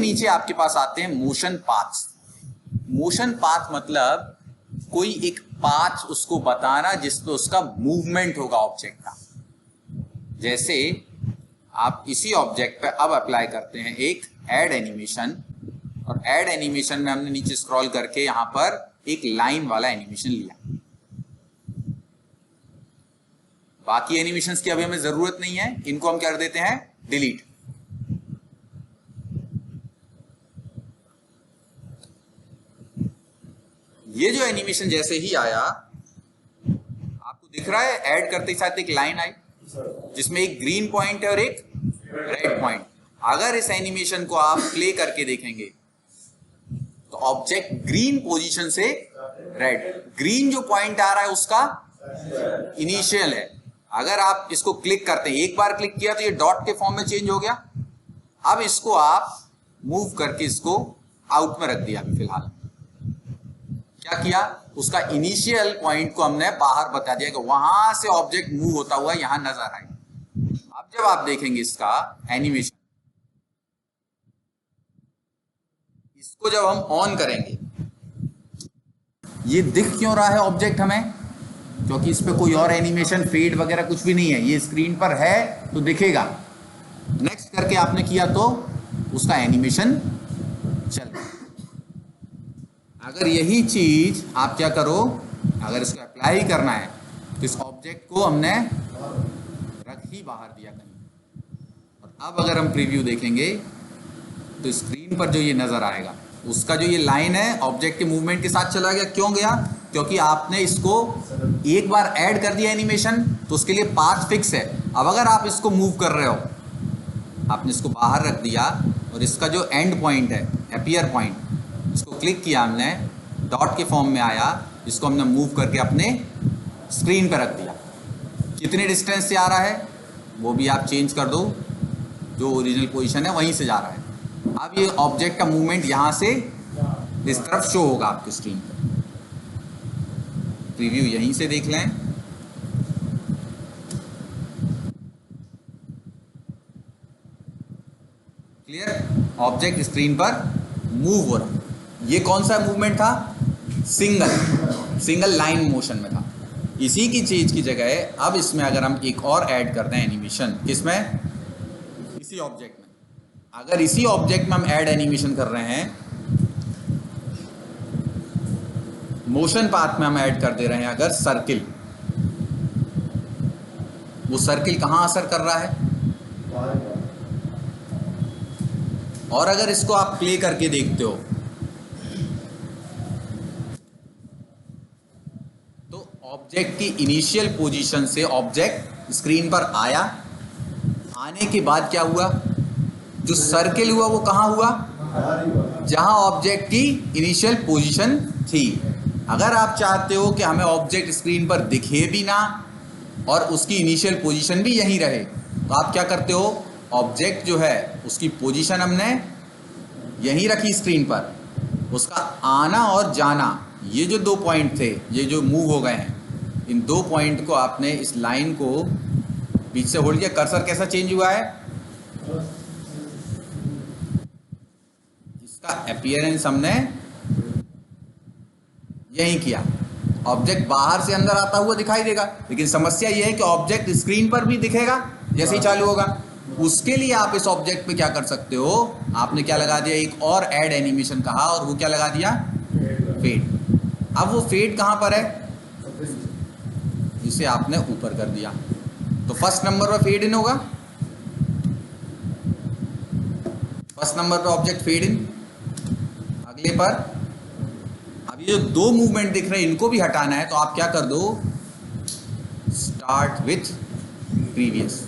नीचे आपके पास आते हैं मोशन पाथ्स। मोशन पाथ मतलब कोई एक पाथ उसको बताना जिसमें उसका मूवमेंट होगा ऑब्जेक्ट का। जैसे आप इसी ऑब्जेक्ट पे अब अप्लाई करते हैं एक ऐड एनिमेशन, और ऐड एनिमेशन में हमने नीचे स्क्रॉल करके यहां पर एक लाइन वाला एनिमेशन लिया। बाकी एनिमेशंस की अभी हमें जरूरत नहीं है, इनको हम कर देते हैं डिलीट। ये जो एनिमेशन जैसे ही आया, आपको दिख रहा है ऐड करते ही साथ एक लाइन आई जिसमें एक ग्रीन पॉइंट है और एक रेड पॉइंट। अगर इस एनिमेशन को आप प्ले करके देखेंगे तो ऑब्जेक्ट ग्रीन पोजीशन से रेड, ग्रीन जो पॉइंट आ रहा है उसका इनिशियल है। अगर आप इसको क्लिक करते हैं, एक बार क्लिक किया तो ये डॉट के फॉर्म में चेंज हो गया। अब इसको आप मूव करके इसको आउट में रख दिया। अभी फिलहाल क्या किया, उसका इनिशियल पॉइंट को हमने बाहर बता दिया कि वहां से ऑब्जेक्ट मूव होता हुआ यहां नजर आए। अब जब आप देखेंगे इसका एनिमेशन, इसको जब हम ऑन करेंगे, ये दिख क्यों रहा है ऑब्जेक्ट हमें? क्योंकि इस पे कोई और एनिमेशन फेड वगैरह कुछ भी नहीं है, ये स्क्रीन पर है तो दिखेगा। नेक्स्ट करके आपने किया तो उसका एनिमेशन चल रहा है। अगर यही चीज आप क्या करो, अगर इसको अप्लाई करना है तो इस ऑब्जेक्ट को हमने रख ही बाहर दिया कहीं। और अब अगर हम प्रीव्यू देखेंगे तो स्क्रीन पर जो ये नजर आएगा, उसका जो ये लाइन है ऑब्जेक्ट के मूवमेंट के साथ चला गया। क्यों गया? क्योंकि आपने इसको एक बार ऐड कर दिया एनिमेशन, तो उसके लिए पाथ फिक्स है। अब अगर आप इसको मूव कर रहे हो, आपने इसको बाहर रख दिया और इसका जो एंड पॉइंट है, अपीयर पॉइंट, इसको क्लिक किया हमने, डॉट के फॉर्म में आया, इसको हमने मूव करके अपने स्क्रीन पर रख दिया। कितने डिस्टेंस से आ रहा है वो भी आप चेंज कर दो, जो ओरिजिनल पोजीशन है वहीं से जा रहा है। अब ये ऑब्जेक्ट का मूवमेंट यहां से इस तरफ शो होगा आपकी स्क्रीन पर। प्रीव्यू यहीं से देख लें। क्लियर? ऑब्जेक्ट स्क्रीन पर मूव हो रहा। ये कौन सा मूवमेंट था? सिंगल लाइन मोशन में था। इसी की चीज की जगह अब इसमें अगर हम एक और ऐड करते हैं एनिमेशन, किसमें? इसी ऑब्जेक्ट में। अगर इसी ऑब्जेक्ट में हम ऐड एनिमेशन कर रहे हैं, मोशन पाथ में हम ऐड कर दे रहे हैं अगर सर्किल, वो सर्किल कहां असर कर रहा है? और अगर इसको आप प्ले करके देखते हो तो ऑब्जेक्ट की इनिशियल पोजीशन से ऑब्जेक्ट स्क्रीन पर आया, आने के बाद क्या हुआ? जो सर्किल हुआ वो कहां हुआ? जहां ऑब्जेक्ट की इनिशियल पोजीशन थी। अगर आप चाहते हो कि हमें ऑब्जेक्ट स्क्रीन पर दिखे भी ना और उसकी इनिशियल पोजीशन भी यहीं रहे, तो आप क्या करते हो? ऑब्जेक्ट जो है उसकी पोजीशन हमने यहीं रखी स्क्रीन पर, उसका आना और जाना, ये जो दो पॉइंट थे, ये जो मूव हो गए हैं, इन दो पॉइंट को आपने इस लाइन को बीच से होल्ड किया। कर्सर कैसा चेंज हुआ है? इसका अपीयरेंस हमने यही किया। ऑब्जेक्ट बाहर से अंदर आता हुआ दिखाई देगा, लेकिन समस्या यह है कि ऑब्जेक्ट स्क्रीन पर भी दिखेगा जैसे ही चालू होगा। उसके लिए आप इस ऑब्जेक्ट पे क्या कर सकते हो? आपने क्या लगा दिया? एक और ऐड एनिमेशन कहा, और वो क्या लगा दिया? फेड। अब वो फेड कहां पर है? इसे आपने ऊपर कर दिया, तो फर्स्ट नंबर पर फेड इन होगा। फर्स्ट नंबर पर ऑब्जेक्ट फेड इन, अगले पर। अब ये जो दो मूवमेंट दिख रहे हैं इनको भी हटाना है, तो आप क्या कर दो? Start with previous.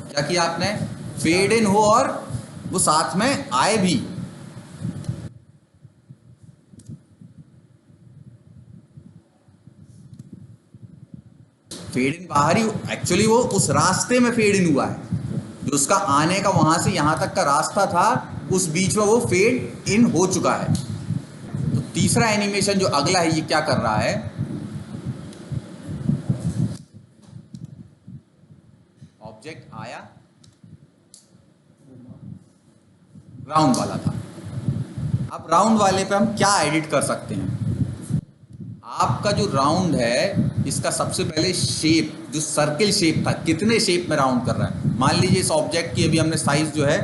क्या किया आपने? फेड इन हो और वो साथ में आए भी। फेड इन बाहर ही, एक्चुअली वो उस रास्ते में फेड इन हुआ है, जो उसका आने का वहां से यहां तक का रास्ता था, उस बीच में वो फेड इन हो चुका है। तो तीसरा एनिमेशन जो अगला है, ये क्या कर रहा है? ऑब्जेक्ट आया, ग्राउंड वाला था, अब राउंड वाले पे हम क्या एडिट कर सकते हैं? आपका जो राउंड है इसका सबसे पहले शेप, जो सर्किल शेप था, कितने शेप में राउंड कर रहा है। मान लीजिए इस ऑब्जेक्ट की अभी हमने साइज जो है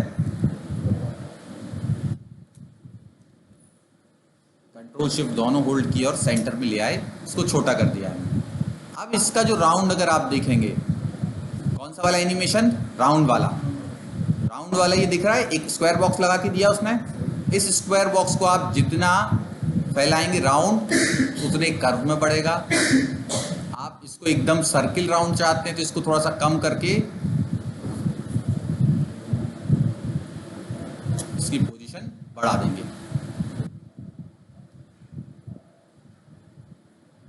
कंट्रोल शिफ्ट दोनों होल्ड किया और सेंटर में ले आए, इसको छोटा कर दिया है। अब इसका जो राउंड अगर आप देखेंगे, कौन सा वाला एनिमेशन, राउंड वाला, राउंड वाला ये दिख रहा है, एक स्क्वायर बॉक्स लगा के दिया उसने। इस स्क्वायर बॉक्स को आप जितना फैलाएंगे राउंड उतने कर्व में बढ़ेगा। आप इसको एकदम सर्किल राउंड चाहते हैं तो इसको थोड़ा सा कम करके इसकी पोजीशन बढ़ा देंगे।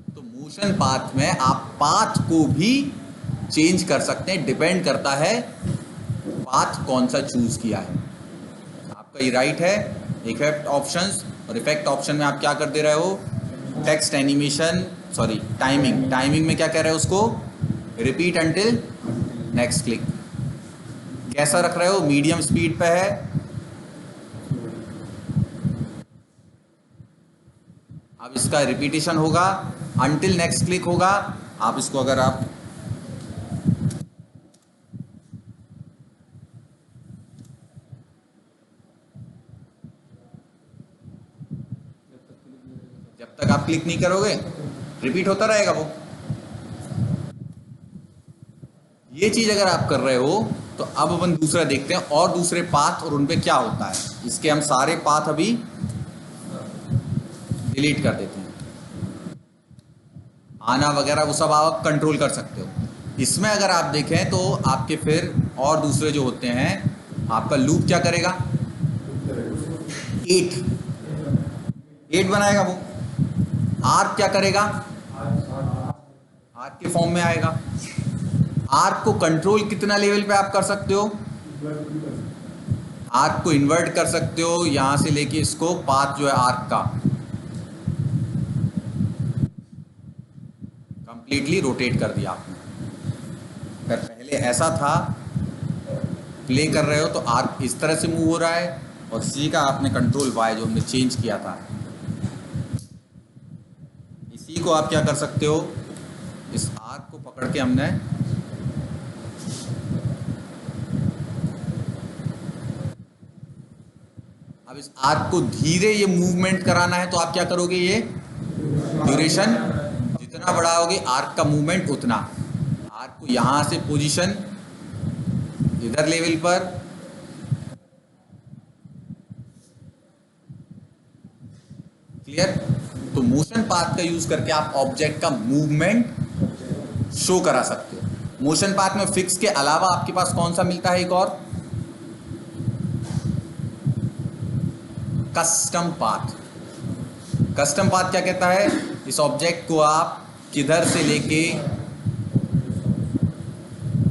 तो मोशन पाथ में आप पाथ को भी चेंज कर सकते हैं, डिपेंड करता है पाथ कौन सा चूज किया है। आपका ये राइट है, इफेक्ट ऑप्शंस, और इफेक्ट ऑप्शन में आप क्या कर दे रहे हो, text animation, sorry timing, timing में क्या कह रहे हो उसको, रिपीट अंटिल नेक्स्ट क्लिक। कैसा रख रहे हो, मीडियम स्पीड पे है। अब इसका रिपीटेशन होगा अंटिल नेक्स्ट क्लिक होगा। आप इसको अगर आप जब तक आप क्लिक नहीं करोगे रिपीट होता रहेगा वो। ये चीज अगर आप कर रहे हो तो अब अपन दूसरा देखते हैं और दूसरे पाथ और उनपे क्या होता है। इसके हम सारे पाथ अभी डिलीट कर देते हैं, आना वगैरह वो सब आप कंट्रोल कर सकते हो। इसमें अगर आप देखें तो आपके फिर और दूसरे जो होते हैं, आपका लूप क्या करेगा, 8 बनाएगा वो। आर्क क्या करेगा, आर्क के फॉर्म में आएगा। आर्क को कंट्रोल कितना लेवल पे आप कर सकते हो, आर्क को इन्वर्ट कर सकते हो, यहां से लेके इसको पाथ जो है आर्क का कंप्लीटली रोटेट कर दिया आपने। अगर पहले ऐसा था, प्ले कर रहे हो तो आर्क इस तरह से मूव हो रहा है, और सी का आपने कंट्रोल वाई जो हमने चेंज किया था, इसी को आप क्या कर सकते हो, इस आर्क को पकड़ के हमने अब इस आर्क को धीरे ये मूवमेंट कराना है तो आप क्या करोगे, ये ड्यूरेशन जितना बढ़ाओगे आर्क का मूवमेंट उतना। आर्क को यहां से पोजीशन इधर लेवल पर, क्लियर। तो मोशन पाथ का यूज करके आप ऑब्जेक्ट का मूवमेंट शो करा सकते हो। मोशन पाथ में फिक्स के अलावा आपके पास कौन सा मिलता है, एक और कस्टम पाथ। कस्टम पाथ क्या कहता है, इस ऑब्जेक्ट को आप किधर से लेके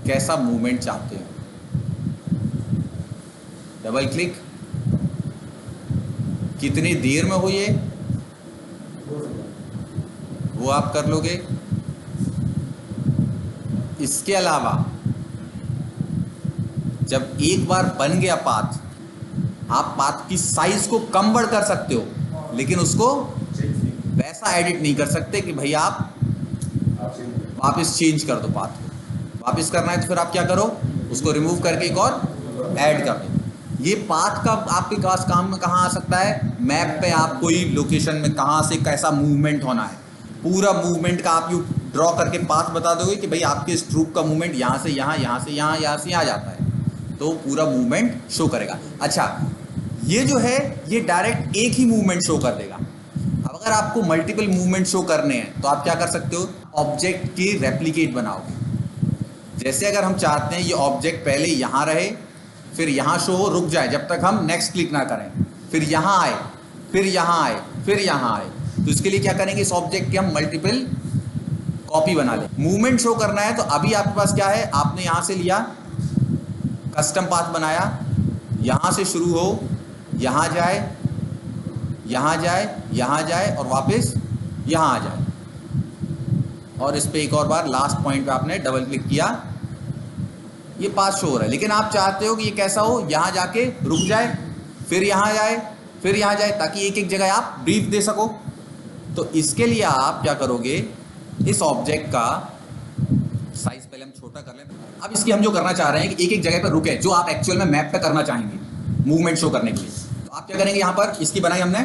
कैसा मूवमेंट चाहते हो, डबल क्लिक, कितनी देर में हो ये वो आप कर लोगे। इसके अलावा जब एक बार बन गया पाथ, आप पाथ की साइज को कम बढ़ कर सकते हो, लेकिन उसको वैसा एडिट नहीं कर सकते कि भाई आप वापस चेंज कर दो पाथ को। वापस करना है तो फिर आप क्या करो, उसको रिमूव करके एक और ऐड कर दो। ये पाथ का आपके पास काम में कहाँ आ सकता है, मैप पे आप कोई लोकेशन में कहाँ से कैसा मूवमेंट होना है, पूरा मूवमेंट का आप यू ड्रॉ करके पाथ बता दोगे कि भाई आपके स्ट्रोक का मूवमेंट यहाँ से यहाँ, यहाँ से यहाँ, यहाँ से यहाँ जाता है, तो पूरा मूवमेंट शो करेगा। अच्छा, ये जो है ये डायरेक्ट एक ही मूवमेंट शो कर देगा। अब अगर आपको मल्टीपल मूवमेंट शो करने हैं तो आप क्या कर सकते हो, ऑब्जेक्ट की रेप्लिकेट बनाओगे। जैसे अगर हम चाहते हैं ये ऑब्जेक्ट पहले यहाँ रहे, फिर यहाँ शो हो, रुक जाए जब तक हम नेक्स्ट क्लिक ना करें, फिर यहाँ आए, फिर यहाँ आए, फिर यहाँ आए, तो इसके लिए क्या करेंगे, इस ऑब्जेक्ट के हम मल्टीपल कॉपी बना लें। मूवमेंट शो करना है तो अभी आपके पास क्या है, आपने यहाँ से लिया, कस्टम पाथ बनाया, यहाँ से शुरू हो, यहाँ जाए, यहाँ जाए, यहाँ जाए और वापस यहाँ आ जाए, और इस पे एक और बार लास्ट पॉइंट पे आपने डबल क्लिक किया, ये पाथ शो हो रहा है। लेकिन आप चाहते हो कि ये कैसा हो, यहाँ जाके रुक जाए, फिर यहाँ जाए, फिर यहाँ जाए, ताकि एक एक जगह आप ब्रीफ दे सको। तो इसके लिए आप क्या करोगे, इस ऑब्जेक्ट का साइज पहले हम छोटा कर लें। अब इसकी हम जो करना चाह रहे हैं कि एक एक जगह पर रुके, जो आप एक्चुअल में मैप पे करना चाहेंगे मूवमेंट शो करने के लिए। तो आप क्या करेंगे, यहाँ पर इसकी बनाई हमने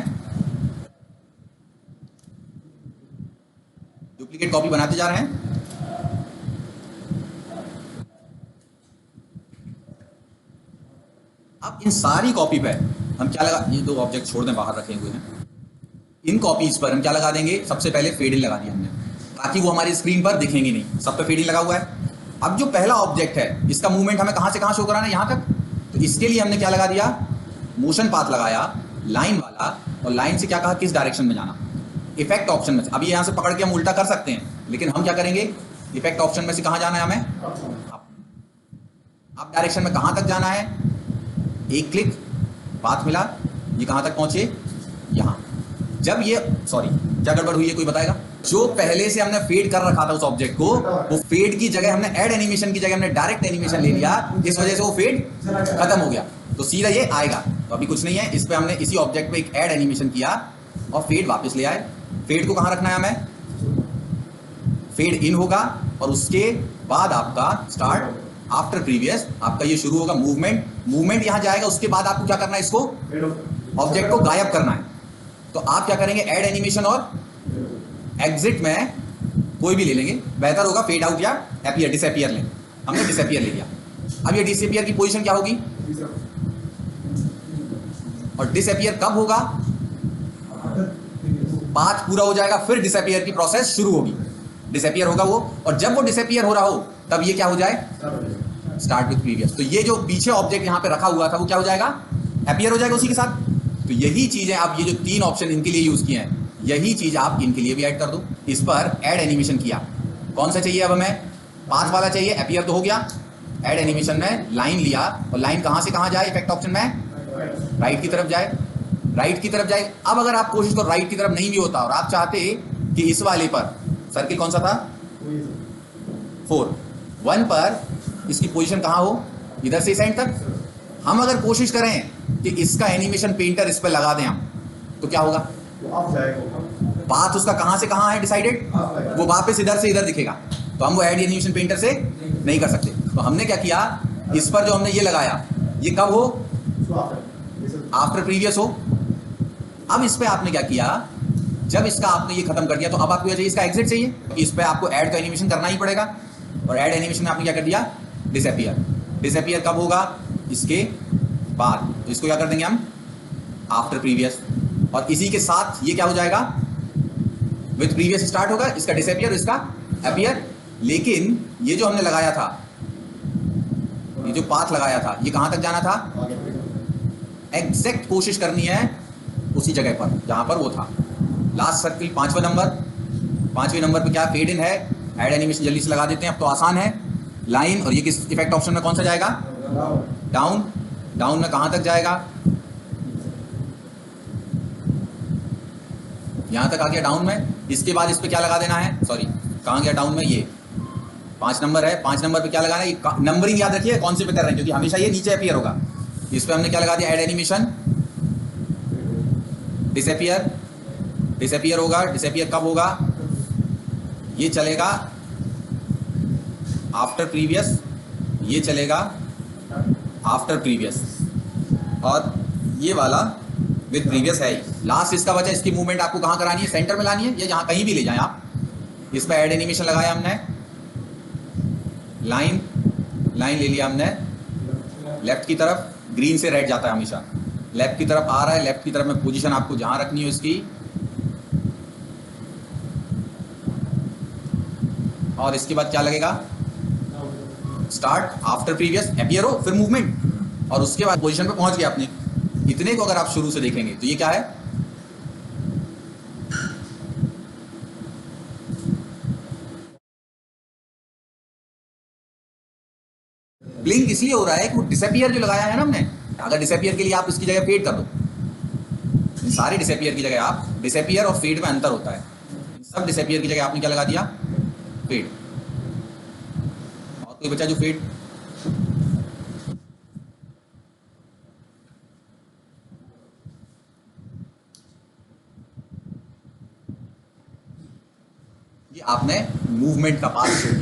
डुप्लीकेट कॉपी बनाते जा रहे हैं। अब इन सारी कॉपी पे हम क्या लगा, ये दो ऑब्जेक्ट छोड़ दें, बाहर रखे हुए हैं, इन कॉपीज पर हम क्या लगा देंगे, सबसे पहले फेड इन लगा दिया हमने, ताकि वो हमारी स्क्रीन पर दिखेंगे नहीं, सब पे फेड इन लगा हुआ है। अब जो पहला ऑब्जेक्ट है, इसका मूवमेंट हमें कहां से कहां शो कराना है, यहां तक। तो इसके लिए हमने क्या लगा दिया, मोशन पाथ लगाया लाइन वाला, और लाइन से क्या कहा, किस डायरेक्शन में जाना, इफेक्ट ऑप्शन में से। अभी यहां से पकड़ के हम उल्टा कर सकते हैं, लेकिन हम क्या करेंगे, इफेक्ट ऑप्शन में से कहां जाना है हमें, अब डायरेक्शन में कहां तक जाना है, एक क्लिक, पाथ मिला, ये कहां तक पहुंचे, यहां। जब ये, सॉरी क्या गड़बड़ हुई है कोई बताएगा, जो पहले से हमने फेड कर रखा था उस ऑब्जेक्ट को, वो फेड की जगह हमने ऐड एनिमेशन की जगह हमने डायरेक्ट एनिमेशन ले लिया, इस वजह से वो फेड खत्म हो गया। तो सीधा ये आएगा। तो अभी कुछ नहीं है, इस पे हमने इसी ऑब्जेक्ट पे एक ऐड एनिमेशन किया और फेड वापस ले आए। फेड को कहां रखना है हमें, फेड इन होगा, और उसके बाद आपका स्टार्ट आफ्टर प्रीवियस, आपका ये शुरू होगा मूवमेंट, मूवमेंट यहां जाएगा। उसके बाद आपको क्या करना है, इसको ऑब्जेक्ट को गायब करना है। तो आप क्या करेंगे, ऐड एनिमेशन और एग्जिट में कोई भी ले लेंगे, बेहतर होगा फेड आउट या अपीयर, डिसअपीयर लें। हमने डिसअपीयर ले लिया। अब ये डिसअपीयर की पोजीशन क्या होगी, और डिसअपीयर कब होगा, पाथ पूरा हो जाएगा, फिर डिसअपीयर की प्रोसेस शुरू होगी। डिसअपीयर होगा वो, और जब वो डिसअपीयर हो रहा हो, तब ये क्या हो जाए, स्टार्ट विद प्रीवियस। तो ये जो पीछे ऑब्जेक्ट यहां पे रखा हुआ था, वो क्या हो जाएगा, अपीयर हो जाएगा उसी के साथ। तो यही चीज है, आप ये जो तीन ऑप्शन इनके लिए यूज किए हैं, यही चीज आप इनके लिए भी ऐड कर दो। इस पर ऐड एनिमेशन किया, कौन सा चाहिए अब हमें, पाथ वाला चाहिए, अपीयर तो हो गया। ऐड एनिमेशन में लाइन लिया, और लाइन कहां से कहां जाए, इफेक्ट ऑप्शन में राइट की तरफ जाए, राइट की तरफ जाए। अब अगर आप कोशिश करो राइट की तरफ नहीं भी होता, और आप चाहते कि इस वाले पर, सर्किल कौन सा था, 4, 1 पर इसकी पोजीशन कहां हो, इधर से इस एंड तक। हम अगर कोशिश करें कि इसका एनिमेशन पेंटर इस पर लगा दें हम, तो क्या होगा, पाथ उसका कहां से कहां है डिसाइडेड, वो वापस इधर से इधर दिखेगा। तो हम वो ऐड एनिमेशन पेंटर से नहीं कर सकते। तो हमने क्या किया, इस पर जो हमने ये लगाया, ये कब हो, आफ्टर प्रीवियस हो। अब इस पे आपने क्या किया, जब इसका आपने ये खत्म कर दिया, तो अब आपको चाहिए इसका एग्जिट चाहिए, इस पे आपको ऐड तो एनिमेशन करना ही पड़ेगा। और ऐड एनिमेशन में आपने क्या कर दिया, डिसअपीयर। डिसअपीयर कब होगा, इसके बाद। तो इसको क्या कर देंगे हम, आफ्टर प्रीवियस, और इसी के साथ ये क्या हो जाएगा, विद प्रीवियस स्टार्ट होगा, इसका डिसअपीयर, इसका अपीयर। लेकिन ये जो हमने लगाया था, ये जो पाथ लगाया था, ये कहां तक जाना था, एग्जैक्ट कोशिश करनी है उसी जगह पर जहां पर वो था। लास्ट सर्किल 5वां नंबर, 5वें नंबर पे क्या फेड इन है, ऐड एनिमेशन जल्दी से लगा देते हैं, अब तो आसान है। लाइन, और ये किस इफेक्ट ऑप्शन में कौन सा जाएगा, डाउन। डाउन में कहां तक जाएगा, यहां तक आ गया डाउन में। इसके बाद इस पे क्या लगा देना है, सॉरी कहां गया डाउन में, ये 5 नंबर है, 5 नंबर पे क्या लगाना है, नंबरिंग याद रखिए कौन से पे कर रहे हैं, क्योंकि हमेशा ये नीचे अपीयर होगा। इस पे हमने क्या लगा दिया, ऐड एनिमेशन, डिसअपीयर। डिसअपीयर होगा, डिसअपीयर कब होगा, ये चलेगा आफ्टर प्रीवियस, ये चलेगा आफ्टर प्रीवियस, और ये वाला विद प्रीवियस है ही। लास्ट इसका बचा, इसकी मूवमेंट आपको कहाँ करानी है, सेंटर में लानी है, या जहाँ कहीं भी ले जाएं आप। इस पर ऐड एनिमेशन लगाया हमने, लाइन, लाइन ले लिया हमने लेफ्ट की तरफ, ग्रीन से रेड जाता है हमेशा, लेफ्ट की तरफ आ रहा है, लेफ्ट की तरफ में पोजीशन आपको जहाँ रखनी हो इसकी, और इसके बाद क्या लगेगा, स्टार्ट आफ्टर प्रीवियस, अपीयर हो, फिर मूवमेंट, और उसके बाद पोजीशन पे पहुंच गया आपने। इतने को अगर आप शुरू से देखेंगे तो ये क्या है, ब्लिंक इसलिए हो रहा है कि वो डिसअपीयर जो लगाया है ना हमने, अगर डिसअपीयर के लिए आप इसकी जगह फेड कर दो, सारे डिसअपीयर की जगह आप, डिसअपीयर और फेड में अंतर होता है, सब डिसअपीयर की जगह आपने क्या लगा दिया, फेड। और कोई बचा जो फेड, ये आपने मूवमेंट का पाथ शो किया।